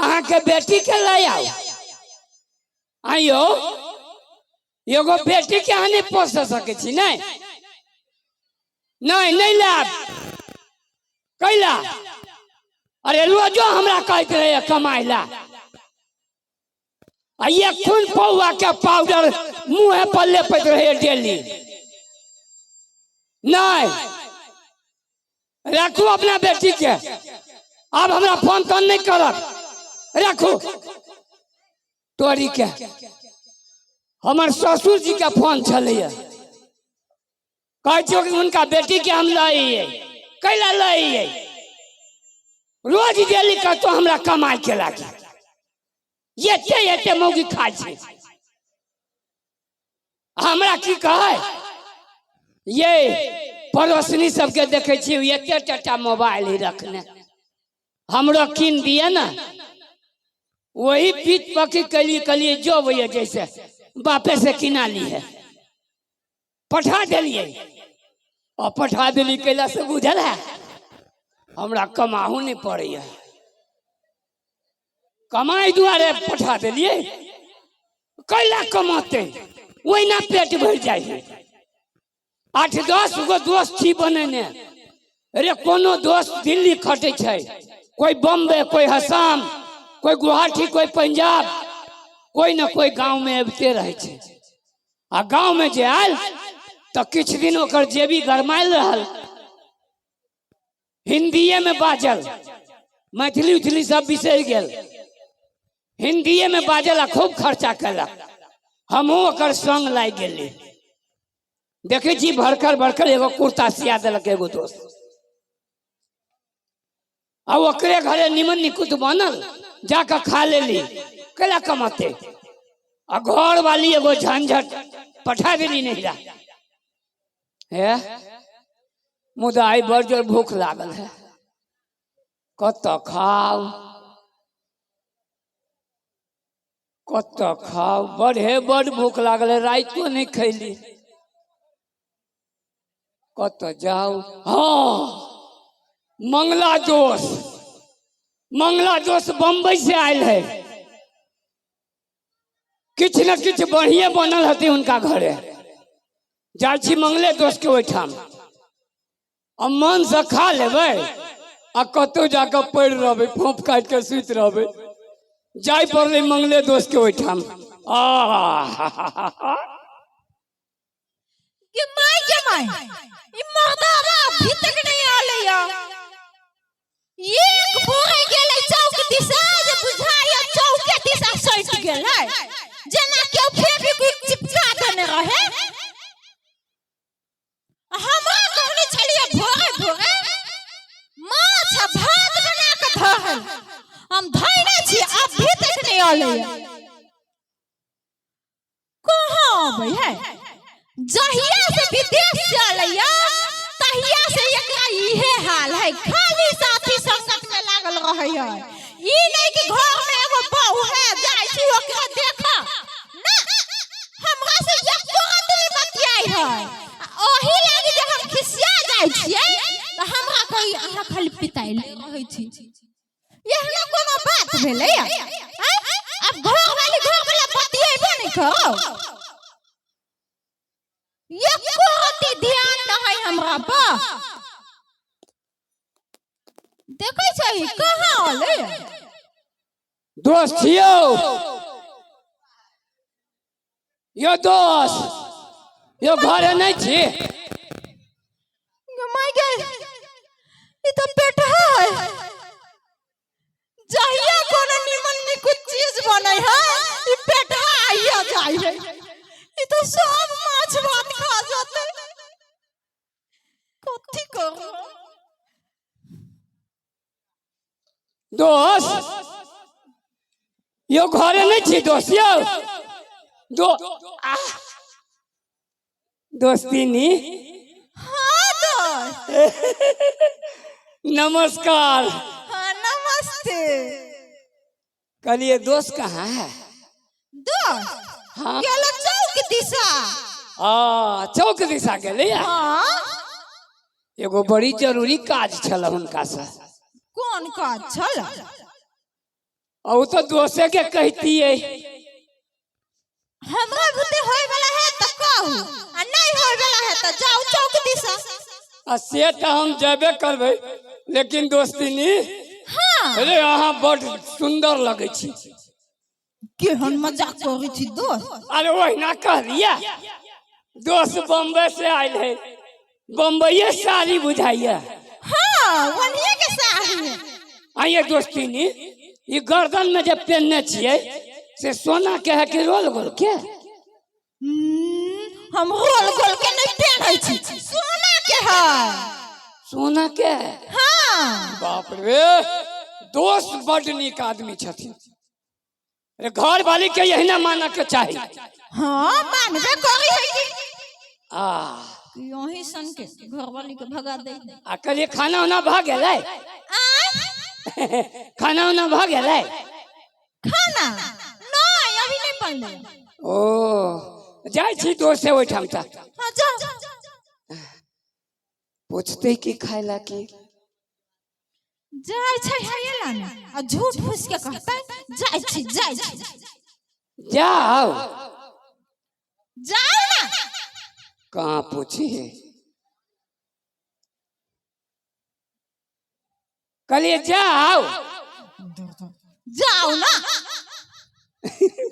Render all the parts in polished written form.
अहाँ के बेटी के ले आओ आइयो एगो बेटी के अहाँ नहीं पोस सके छी नहीं नहीं नहीं लाब कैला अरे रोजो हमरा कहते रहे कमाई ला ये खून पौआ के पाउडर मुँह पर लेपत रहे डेली नहीं रखू अपना बेटी के अब हमरा फोन तोन नहीं करब रखू तोरी के हमार ससुर जी के फोन चले कहे कि उनका बेटी के हम लाइए कैला लाइए रोज डेली का तो हमरा कमाई के लागे ये मौगी खाई छे हमरा की कहे ये पड़ोसनी सबके देखे छी एते टटा मोबाइल ही रखने हमरो कीन दिए ना वही पीठ पकी कलिए जो भैया जैसे बापे से किना ली है पठा दिलिए और पठा दिली कैला से बुझल है हमरा कमाहू नहीं पड़े कमाई दुआरे पठा दिलिए कैला कमाते वही ना पेट भर जाए 8-10 गो दोस्त छी बनेने अरे कोनो दोस्त दिल्ली खटे छै कोई बम्बे कोई असम कोई गुवाहाटी कोई पंजाब कोई ना कोई गांव में अबते रहे छे आ गांव में जे आयल तो किछ दिन ओकर जेबी गरमाइल रहल हिंदीए में बाजल मैथिली उथली सब बिसर गेल हिंदीए में बाजल खूब खर्चा कलक हमहू ओकर संग लाग गेली देखे छी भड़कर एगो कुर्ता सिया दिलक एगो दोस्त आ ओकरे घरे निमन निकुत बनल जाकर खा लेली कैला कमाते आ घर वाली एगो झंझट पठा देली नहीं है मुदा आई बड़ जोर भूख लागल है कत खाओ बड़ भूख लागल है रातो नहीं खैली कत जाओ हाँ मंगला दोस्त बम्बई से आयल है किछ न किछ बढ़िया बनल हती उनका घरे जा छी मंगले दोस्त के ओठाम अब मन से खा लेबै आ कतौ जाकर पड़ रहे फोप काट के सुत रहे जाय पड़े मंगले दोस्त के ओठाम अभी तक नहीं आले एक बोरे गेले चौक दिशा जे बुझाय चौक के दिशा सट गेल है जना के फेविक्विक चिपका देने रहे हमरा कहने छलिए भोरे माछ भात बना के धरल हम धइने छी अभी तक नहीं आले कहां आबै है जहिया से विदेश से आलैया तहिया से एकरा इहे हाल है खाली साथी संगत में लागल रहे है ई नहीं कि घर में एगो बहू है जाय छी ओकरा देखा ना हमरा से एको आदमी बतियाई है ओही लागी जब हम खिसिया जाय छियै त हमरा कहि अहाँ खाली पिताइल रहै छी एहनो कोनो बात भेलै अब घर वाला बतियाइबो नहीं करो एको रति ध्यान नहीं हमरा पर देखे छै कहां आले दोस्त यो दोस्त यो घरे नहीं छी माय गॉड ई तो पेट है जहिया कोनो निमन निकुत चीज बनै है ई पेट आइया जाय है ई तो सब माछ भात खा जाते कथि करू दोस्त यो घरे नहीं छी दोस्त यो दोस्तिनी हाँ दोस्त नमस्कार हाँ नमस्ते कलिए दोस्त कहाँ है दोस्त हाँ गेला चौक दिशा चौक दिशा गेले हाँ एगो बड़ी जरूरी काज छल हुनका से कौन काज छल और तो दोसे के कहती है हमरा बुते होय वाला है त कहू आ नहीं होय वाला है त जाओ चौक दिशा। आ से तो हम जेबे करबे, लेकिन दोस्ती नी हाँ अरे यहाँ बड़ सुंदर लगे छी। केहन मजाक करै छी दोस्त। अरे वही ना कह दिया, दोस्त बम्बई से आयल है, बम्बई साड़ी बुझाइया। हाँ वनिए के साड़ी है। आइए दोस्ती नी ये गर्दन में जब पहनने छिए से सोना के है कि रोल गोल के? हम रोल गोल के नहीं पहनै छी, सोना के है। सोना के? हाँ बाप रे, दोस्त बड़ निक आदमी छथिन। अरे घर वाली के यही ना माना के चाहिए। हाँ मानबे करी है कि यही सन के घर वाली के भगा दे। आ कल खाना उना भ गेलै? खाना उना भ गेलै? खाना नहीं अभी नहीं बनले। ओ जाय छी दोस्त से ओठाम ता। हां जा पूछते कि खाइला की जाय छै हैला ना आ झूठ फूस के कहता जाय छी जाओ जाओ ना। कहाँ पूछी है? कलिए जाओ ना।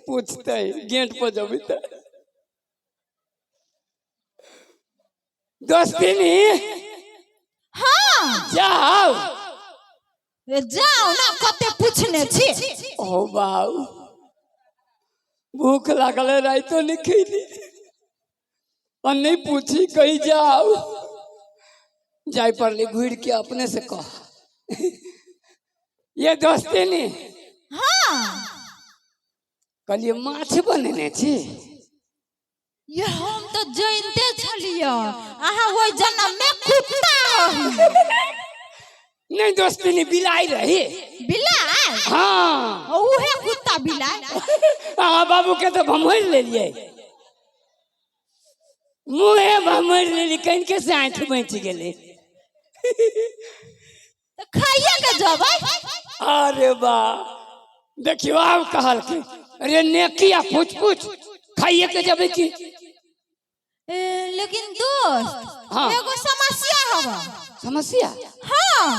पूछते गेट पर जब दोस्ती नहीं। हाँ जाओ ना कते पूछने छी। ओ बाऊ भूख लागल है, राइतो नहीं खैली और नहीं पूछी कहीं जाओ जाय पड़ली घूर के अपने से कह ये दोस्ती नहीं। हाँ कलिए माछ बनेने छी। ये हम तो जानते छलियो आहा ओइ जन्म में कुत्ता रही। नहीं दोस्ती नहीं बिलाई रही। बिलाई? हाँ उहे कुत्ता बिलाई। हाँ बाबू के तो भमोर ले लिए, मुँहे भमोर ले ली, कहीं के से आँख बच गए। तो खाइए के जबै। अरे बा देखियो आप कहल के अरे नेकिया पूछ पूछ खाइए के जब की। लेकिन दोस्त हाँ एगो समस्या हवा। समस्या? हाँ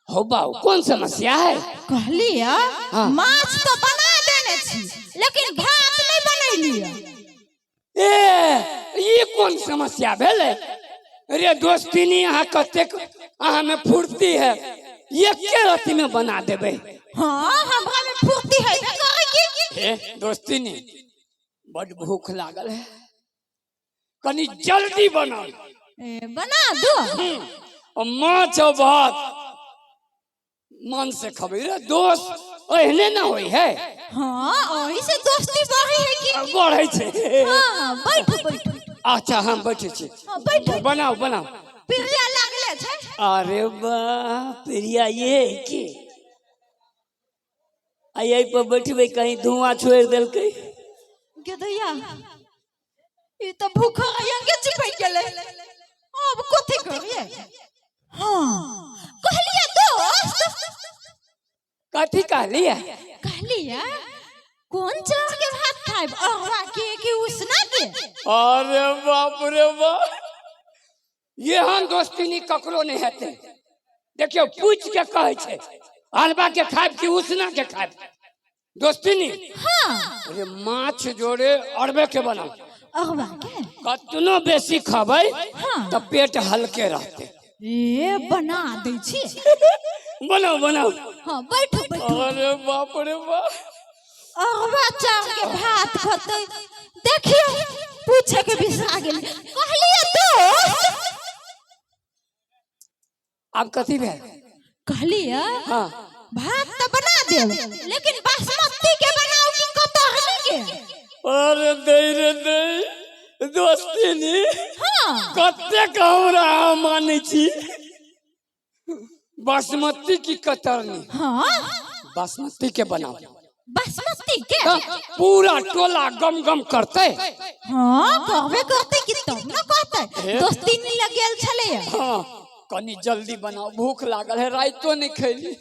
हो बाऊ कौन समस्या है? कहलिया हाँ। माछ तो बना देने छी लेकिन भात नहीं बनैलिया। ये कौन समस्या भेले? अरे दोस्ती नहीं यहाँ कते अहाँ में फुर्ती है, ये के रति में बना देबे। हाँ हमरा में फुर्ती है की। दोस्ती नहीं बड़ भूख लागल है, कनी जल्दी बनाओ। बना दो। और माछ और भात मन से खबे रे दोस्त एहने ना होई है। हाँ ओही से दोस्ती बढ़ी है की। बढ़ै छे। हाँ बैठ। अच्छा हम बैठे छी। हाँ बैठ। बनाओ बनाओ। प्रिया लागले छै। अरे वाह प्रिया ये की आई पर बैठबे कहीं धुआं छोड़ देलकै के दैया ई तो भूखा आंगे चिपक गेले। अब कथि करिए? हाँ कहलिया दोस्त। कथी कहलिया? कहलिया कौन चाह के भात खाइब, अरवा के उसना के? अरे बाप रे बाप, ये हम दोस्ती नहीं ककरो नहीं हेते। देखियो पूछ के कहे छे हलवा के खाइब कि उसना के खाइब, दोस्ती नहीं। हाँ अरे माछ जोड़े अरबे के बनाओ। अरवा के कतनो बेसी खाबै हाँ। तो पेट हल्के रहते। बना दे छी। बनाओ बनाओ। हाँ बैठो। अरे बाप रे बाप, अरवा चाह के भात खते देखिए पूछे के बिसरा गेल। कहलिए दोस्त अब कथी भेल? कहलिए हाँ भात तो बना देब लेकिन बासमती के बनाओ कि कतरनी के? अरे दे रे दे दोस्ती नहीं। हाँ कते हमरा माने छी बासमती की कतरनी। हाँ बासमती के बनाओ। बासमती के? तो पूरा टोला गम गम करते। हाँ कहबे करते कि तब न कहते दोस्ती नहीं लगेल छले। हाँ कनी जल्दी बनाओ, भूख लागल है, राइतो नहीं खैली।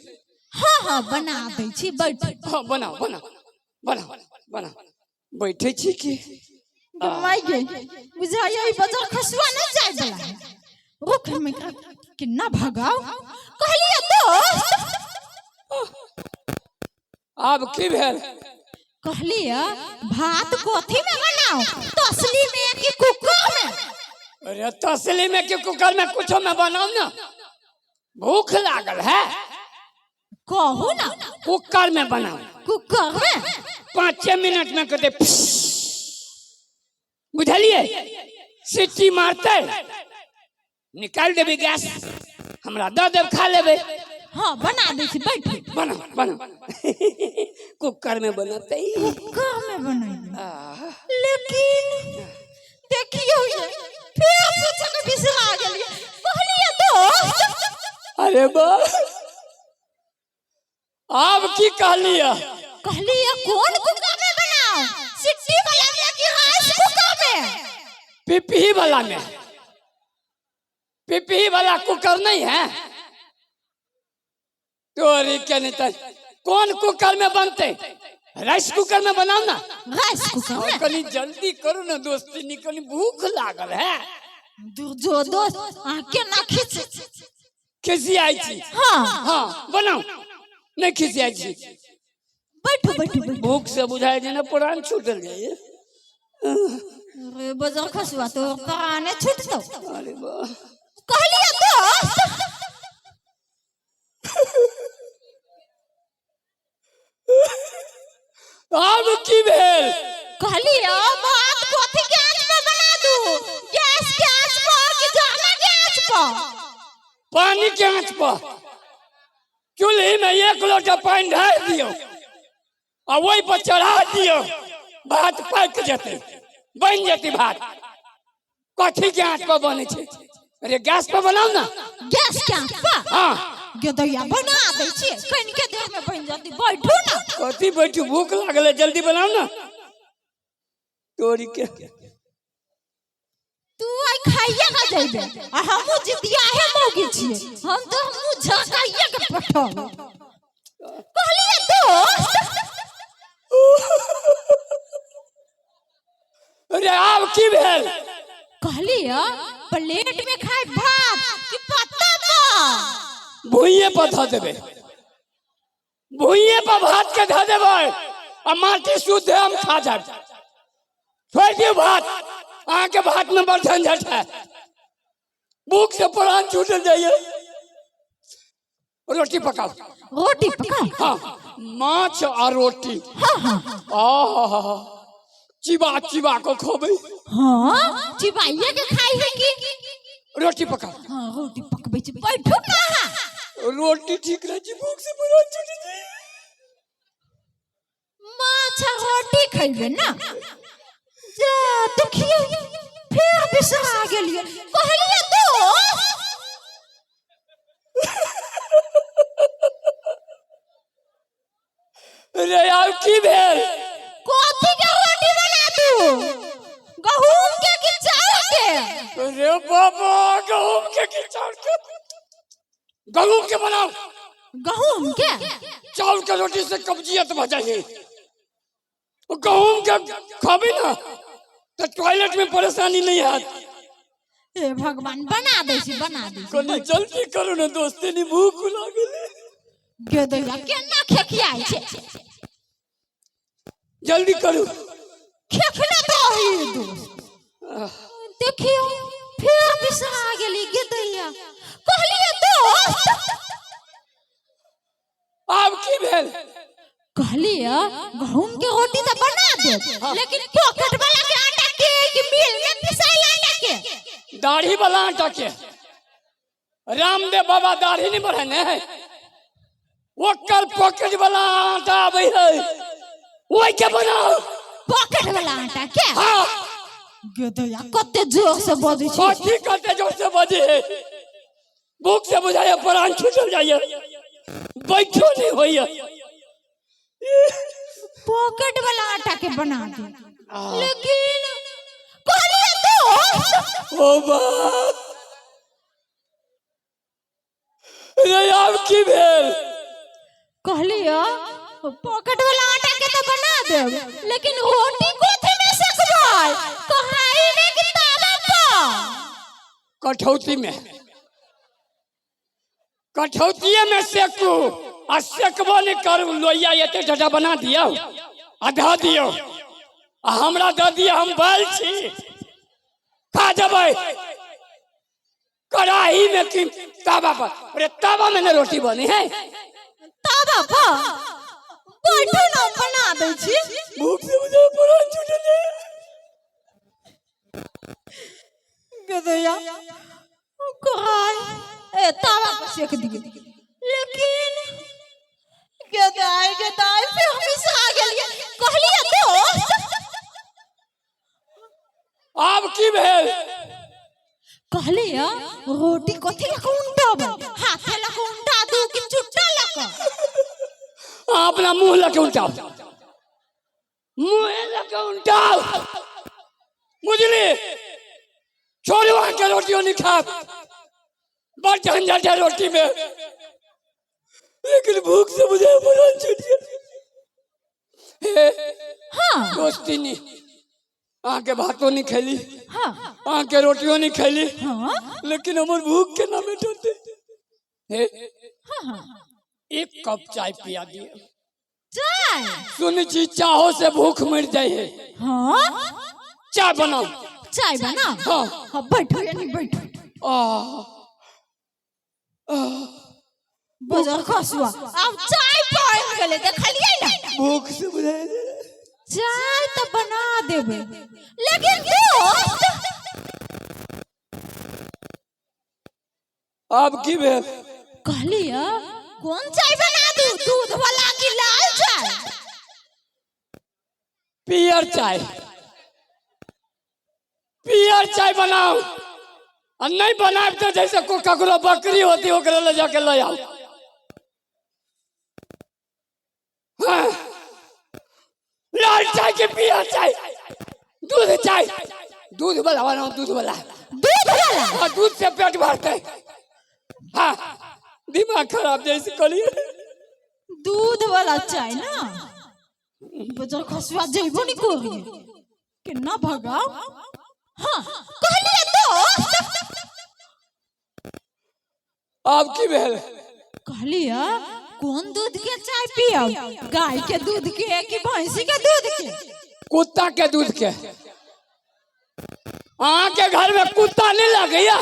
हाँ हाँ बना दै छी बैठ। हाँ बनाओ बनाओ बनाओ बनाओ बैठे छी कि माय गे बुझाइए ई बाजार खसुआ न जाय बला है। रुक में किन्ना भगाओ कहलिए दोस्त। अब की भेल? कहलिए भात कथी में बनाओ तसली में कि कुकर में? अरे तसली में कि कुकर में कुछ में बनाओ ना, भूख लागल है। कहू ना कुकर में बनाओ। कुकर में 5 मिनट में कहते बुझलिए, सीटी मारते निकाल देबे गैस, हमरा दे देब खा लेबे। हाँ बना दे छी बैठ। बना बना कुकर में बनाते ही कुकर में बनाई। लेकिन देखियो ये फिर पूछे के बिसरा गेलिए। कहलिए दोस्त। अरे बा अब की कहलिए? कहलिए कौन कुकर में बनाओ, सिट्टी वाला में कि राइस कुकर में? पिपही वाला में। पिपही वाला कुकर नहीं है तोरी के नहीं तो कौन कुकर में बनते? राइस कुकर में बनाओ ना। राइस कुकर में कनी जल्दी करो ना दोस्ती, निकली भूख लागल है। जो दोस्त आके ना खींच खिसी आई छी। हाँ हाँ बनाओ, नहीं खिसी आई छी। बैठो बैठो। भूख से बुझाए जे ना पुरान छूटल जाए। अरे बाजार खसुआ तो कराने छूट दो। अरे वाह कहलिए दोस्त। अब की भेल? कहलिए भात कथी के आंच में बना दूं, गैस के आंच पर कि जमा के आंच पर? पानी के आंच पर चूल्ही में 1 लोटा पानी ढार दियो और वही पर चढ़ा दियो, भात पक जते, बन जते भात। कथी के आंच पर बने छे? अरे गैस पर बनाओ ना। गैस के आंच पर? हाँ गदैया बना दे छी, कहीं के देर में बन जाती। बैठो ना। कथी बैठू, भूख लागल है, जल्दी बनाओ ना। तोरी के तू आई खाइए का जइबे आ हमहु जितिया है मौगी छिए, हम तो हमहु झकाइए के पठो। कहलिए दोस्त। अरे अब की भेल? कहलिए प्लेट में खाए भात कि पत्ता पर? भुइये पर धऽ देबे, भुइये पर भात के धऽ देबे आ माटी शुद्ध है, हम खा जाब। छोड़ दियो भात, अहाँ के भात में बड़ झंझट है, भूख से प्राण छूट जाइए। रोटी पकाओ। रोटी पकाओ? हाँ माछ और रोटी। हाँ हाँ आहा चिबा चिबा को खोबे। हाँ चिबाइए के खाई है कि? रोटी पकाओ। हाँ रोटी पकबे छी। बैठो कहाँ? रोटी ठीक रह जी, भूख से प्राण छूट जाइए। माछ रोटी खाइबे ना? जा देखिए फिर बिसरा गेलिए। कहलिए दोस्त। अरे यार की भेल? कथी के रोटी बना दूं, गहूम के कि चावल के? अरे बाबा गहूम के कि चावल के? गहूम के बनाओ। गहूम के? चावल के रोटी से कब्जियत हो जाएगी। गहूम के खाबी ना तो टॉयलेट में परेशानी नहीं है। ए भगवान बना दे छी, बना दे छी। कनी जल्दी करो ना दोस्ती, नहीं भूख लागल है। गदैया केना खेखियाई छे, जल्दी करो। खेखना तो ही दोस्त। देखियो फिर बिसरा गेली गदैया। कहलिए दोस्त। अब की भेल? कहलिए गहूम के रोटी तो बना दे, लेकिन पॉकेट वाला के आटा के कि मिल में पिसाइल आटा के? दाढ़ी वाला आटा के। रामदेव बाबा दाढ़ी नहीं बढ़ाने है, वो कल पॉकेट वाला आटा आवे है, वही के बनाओ। पॉकेट वाला आटा के? हाँ गदैया कते जोर से बजे छी। कथी करते जोर से बजे है, भूख से बुझाइए प्राण छूट जाइए, बैठो नहीं होइए। पॉकेट वाला आटा के बना दे, लेकिन कहलिए दोस्त। ओ बा अरे यार की भेल? कहलियो पॉकेट वाला आटा के तो बना देब, लेकिन रोटी कोथी में सेकबै? कढ़ाई में कि तावा पर? कठौती में, कठौतिये में सेकू। आ सेकबो नहीं करू, लोहिया एते टटा बना दियो आ धा दियो आ हमरा द दियो, हम बैल छी खा जबै। कढ़ाई में कि तावा पर? अरे तावा में ना रोटी बनी है। तावा पर बैठो ना, बना दै छी। भूख से मुझे प्राण छूटले। गदया कढ़ाई ए तावा पर सेक दिए, लेकिन गदाई पे हमेशा आ गेलिए। कहलिए दोस्त अब की भेल? कहलिए रोटी कथी लक उंटाब? हाथे लक उंटा दू कि चुट्टा लक? अपना मुंह लके उल्टाओ, मुंह लके उल्टाओ, बुझली? छोड़ो के रोटियों नहीं खा, बड़ झंझट है रोटी में, लेकिन भूख से मुझे प्राण छूट गया। हाँ दोस्ती नहीं, आके भातों नहीं खेली, हाँ आके रोटियों नहीं खेली, हाँ लेकिन हमारे भूख के ना मिटते। हाँ एक कप चाय पिया दिए। चाय सुनी चीज चाहो से भूख मिट जाए है। हाँ चाय बनाओ। चाय बना। हाँ हाँ बैठो या नहीं बैठो? बजर खसुआ अब चाय पहुंच गेले, देखलिए ना? भूख से बुझाए। चाय तो बना देबे, लेकिन दोस्त अब की भेल? कहलिए कौन चाय बना दू, दूध वाला कि लाल चाय? पियर चाय, पियर चाय बनाओ। और नहीं बनाए तो जैसे को ककरो बकरी होती ओकरे ले जाके ले आओ। हाँ। लाल चाय के पियर चाय, दूध चाय, दूध वाला बनाओ, दूध वाला। दूध वाला? हाँ, दूध से पेट भरते। हाँ, दिमाग खराब जैसे करिए। दूध वाला चाय ना? बजर खसुआ जइबो नहीं कोरी कि ना भगाओ। हाँ कहलिए दोस्त अब की भेल? कहलिए कौन दूध के चाय पियब? गाय के दूध के कि भैंसी के दूध के? कुत्ता के दूध के। के घर में कुत्ता नहीं लगेगा?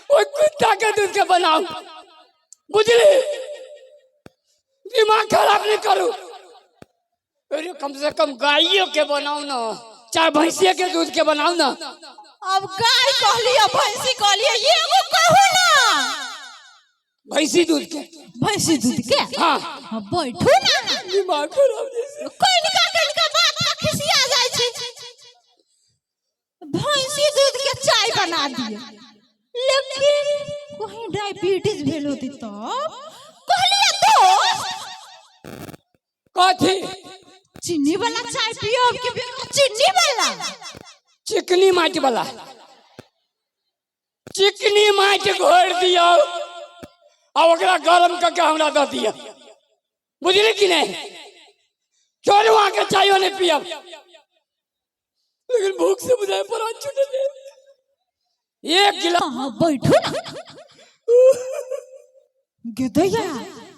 वो कुत्ता के दूध के बनाओ, बुझली? दिमाग खराब नहीं करो। अरे कम से कम गायों के बनाओ ना, चाहे भैंसिया के दूध के बनाओ ना। अब गाय कहलिए भैंसी कहलिए, ये वो कहो ना। भैंसी दूध के। भैंसी दूध के? हाँ। बैठो ना। दिमाग खराब जैसे। कनिका बात में खिसिया जाय छै। भैंसी दूध के चाय बना दिए, लेकिन कहीं डायबिटीज भेल होती तो? कहलिए दोस्त कथी? चीनी वाला चाय पियो कि बिना चीनी वाला? चिकनी माटी वाला। चिकनी माटी घोर दियो और ओकरा गरम करके हमरा दे दियो, बुझली कि नहीं? छोड़ो आके चायो नहीं पियब, लेकिन भूख से बुझाए प्राण छूटले। एक गिलास। हाँ बैठो ना। गदया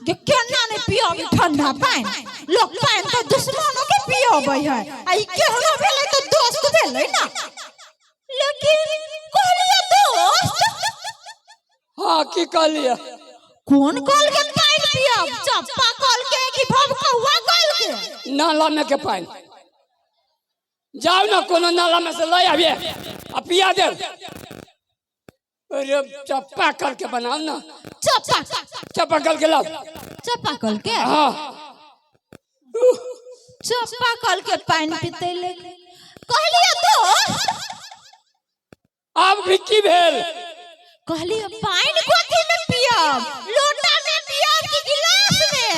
के केना नहीं पियो ठंडा पानी? लोग पानी तो दुश्मनों के पियोबै है, आई केहनो भेलै तो दोस्त भेलै ना। लेकिन कहलिए दोस्त। हाँ की कहलिए? कौन कल के पानी पियब? चप्पा कल के कि भभकौआ कल के? नाला में के पानी। जाओ ना कोनो नाला में से ले आइए आ पिया दे। अरे चप्पा करके बनाओ ना। चप्पा चप्पा करके लाओ। चप्पा कल के? हाँ। चप्पा कल के पानी पीते ले। कहलिए दोस्त अब भी की भेल? कहलिए पानी कोथी में पियब? लोटा में पियब कि गिलास में?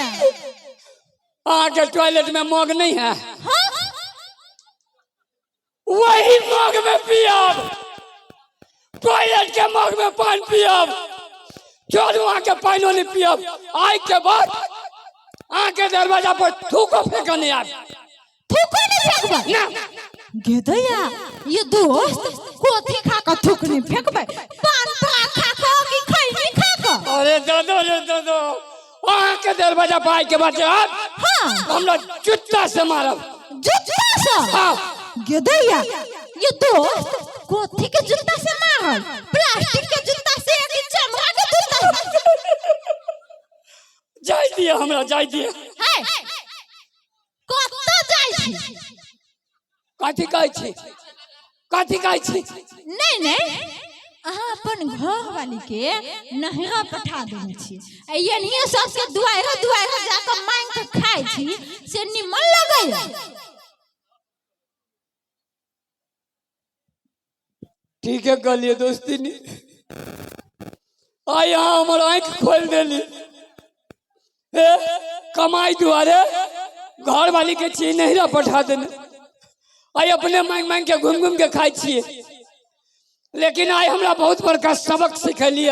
आके टॉयलेट में मग नहीं है? हाँ? वही मग में पियब, टॉयलेट के मग में पानी पियब। चल वहां के पानी नहीं पियब। आई के बाद आके दरवाजा पर थूको फेंकने आ थूको नहीं फेंकबा ना। गेदैया ये दोस्त कोथी खा के थूकने फेंकबे? पान खा के कि खैनी खा के? अरे दादो रे दादो, वहां के दरवाजा पर आई के बाद हां हमरा जूता से मारब। जूता से? हां गेदैया ये दोस्त कोथी के जूता से मारल? प्लास्टिक के जूता से कि चमड़ा के जूता से? जाय दिए हमरा, जाय दिए। है कत्ता जाय छी? कथी कहै छी? कथी कहै छी? नहीं नहीं अहाँ अपन घर वाली के नहिरा पठा देने छी। एनिए सबके दुआरा दुआरा जाकर मांग के खाइ छी से निमन लगैया। ठीक है कहलिए दोस्ती नी। आई यहाँ हमार आँख खोल देली। कमाई दुआरे घर वाली के चीज नहिरा पठा देने। आई अपने मांग मांग के घूम घूम के खाई छिए। लेकिन आई हमरा बहुत बड़का सबक सिखलिए।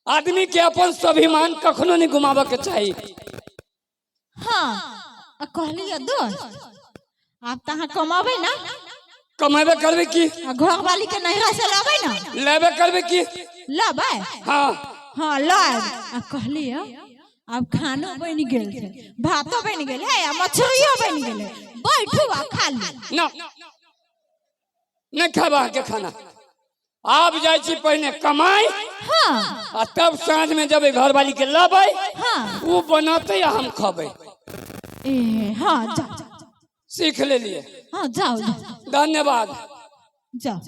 आदमी के अपन स्वाभिमान कखनो नहीं गुमावे के चाहिए। हाँ कहलिए दोस्त आप तहाँ कमाबे ना? कमेबे करबे की? घर वाली के नहिरा से लाबे ना? लेबे करबे की? लाबे? हाँ हाँ लाब। कहलिए अब खानो बन गेल है, भातो बन गेल है, मछलियो बन गेल है, बैठू आ खा ली। ना नहीं खाबा के खाना। आप जाय छी पहले कमाई। हाँ आ तब साँझ में जब घर वाली के लाबे हाँ वो बनाते या हम खाबे। ए हाँ जाओ सीख ले लिए। हाँ जाओ जाओ धन्यवाद। जाओ।